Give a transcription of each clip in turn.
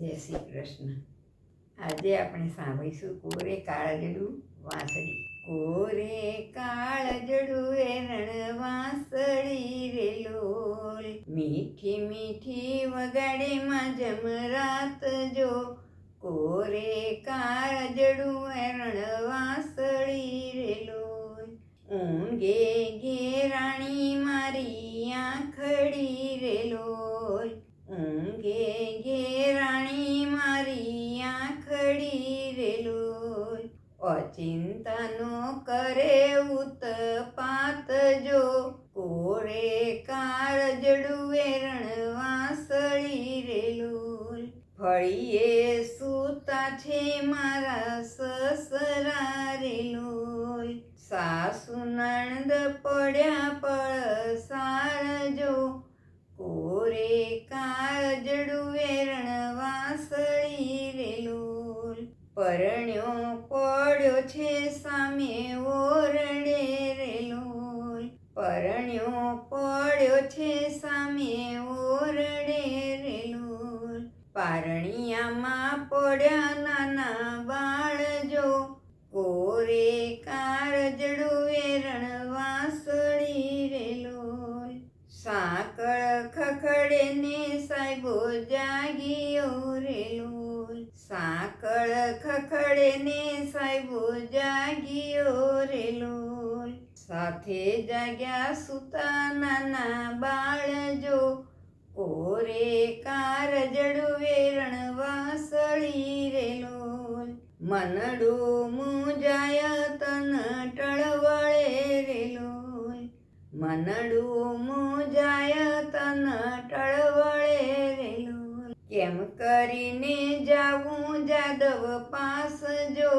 જય શ્રી કૃષ્ણ. આજે આપણે સાંભળીશું કોરે કાળજડું વાંસળી. કોરે કાળજડું એરણ વાંસળી રે લોલ, મીઠી મીઠી વગાડે માં જમરાત જો. કોરે કાળજડું એરણ વાંસળી રે લોલ, ઊંઘે ઘેરાણી મારી આંખડી રે લોલ, ઊંઘે ઘેરાણી મારી આંખડી રે લોલ. અચિંતાનો કરે ઉતપાત જો, કોરે કાળજડું એરણ વાંસળી રે લોલ. ફળીએ સૂતા છે મારા સસરા રે લોલ, સાસુ નણંદ પડ્યા પડસાર જો. કોરે કાળજડું એરણ વાંસળી રે લોલ, પરણ્યો પડ્યો છે સામે ઓરડે રે લોલ, પરણ્યો પડ્યો છે સામે ઓરડે રે લોલ. પારણિયામાં પડ્યા નાના બાળ જો, કોરે કાળજડું એરણ વાંસળી રે લોલ. સાંકળ ખખડે ને સાહેબો જાગીયો રે લોલ, સાંકળ ખખડે ને સાહેબો જાગીયો રે લોલ. સાથે જાગ્યા સૂતા નાના બાળ જો, કોરે કાળજડું એરણ વાંસળી રે લોલ. મનડું મૂંઝાય તન ટળવળે રે લોલ, મનડું મૂંઝાય તન ટળવળે રે લોલ. કેમ કરીને જાવું જાદવ પાસ જો,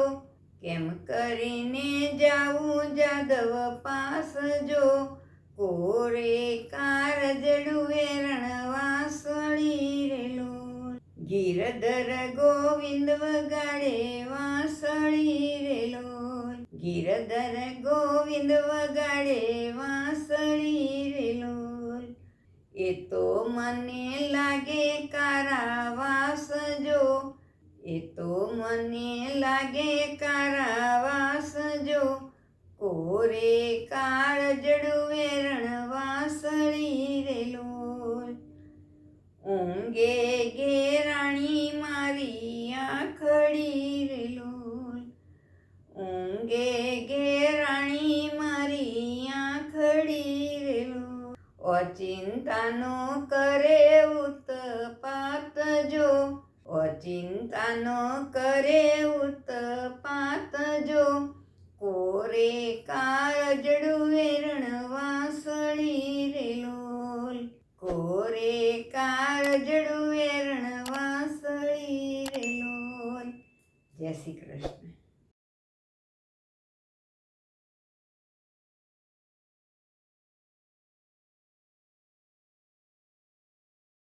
કેમ કરીને જાવું જાદવ પાસ જો. કોરે કાળજડું એરણ વાંસળી રે લોલ, ગિરધર ગોવિંદ વગાડે વાંસળી રે લોલ, ગિરધર ગોવિંદ વગાડે વાંસળી રે લોલ. એ તો મને લાગે કારાવાસ જો, એ તો મને લાગે કારાવાસ જો. કોરે કાળજડું એરણ વાંસળી રે લોલ, ઊંઘે ઘેરાણી મારી આંખડી રે લોલ, ઊંઘે ઘેરાણી મારી આંખડી રે લોલ. અચિંતાનો કરે ઉતપાત જો, અચિંતાનો કરે ઉતપાત જો. કોરે કાળજડું એરણ વાંસળી રે લોલ, કોરે કાળજડું એરણ વાંસળી રે લોલ. જય શ્રી કૃષ્ણ.